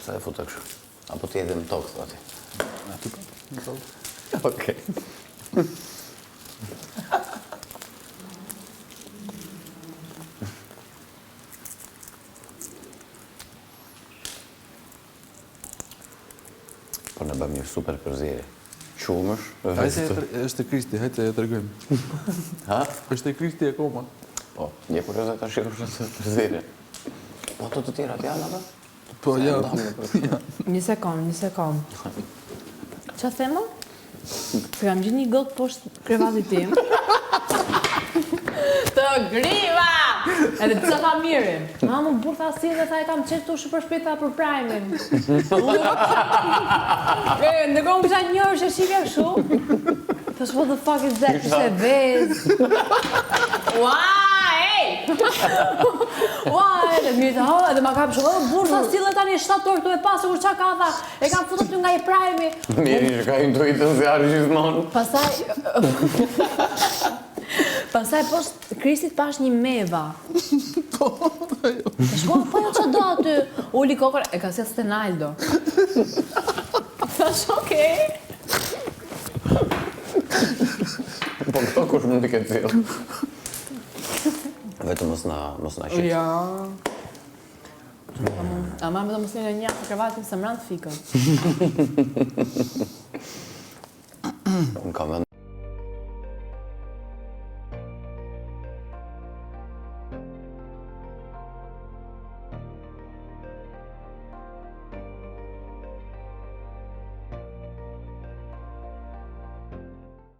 pse e futë kështu? Apo ti edhe në tokë, thati? Aty po, në tokë. Okej. Po në bëmë një super përzirje. Qumësh, Hajde është e Kristi, hajde e tregojmë. Ha? Është e Kristi akoma. Po, një kuriozet ta shikosh në përzirje. Po të tjerat janë ato? Po ja. Një sekond. Qa thema? Se kam gjithë një gotë poshtë krevatit tim. Të griva! Edhe të sa mirin. Ma më burë tha si dhe tha e kam qetë të shpërshpita për prajmin. Ndërkohë më kisha njërë që shqipja këshu. Thash, what the fuck is that? Ishte vez. Edhe mirë të edhe ma kam shumë, burë tha si dhe tani 7 orë këtu e pasë, kur qa ka tha, e kam futët nga i prajmi. Mirë që ka intuitën se arë gjithmonë. Pasaj poshtë Kristit pash një meva. Të shko, po jo që do aty. Uli kokër, e ka si Stenaldo. Thash, okej. Po këto kush mund t'i ketë cilë. Vetëm mos na qitë. Ja. A marrë me të mos një të krevatin se më randë fikën. Në kam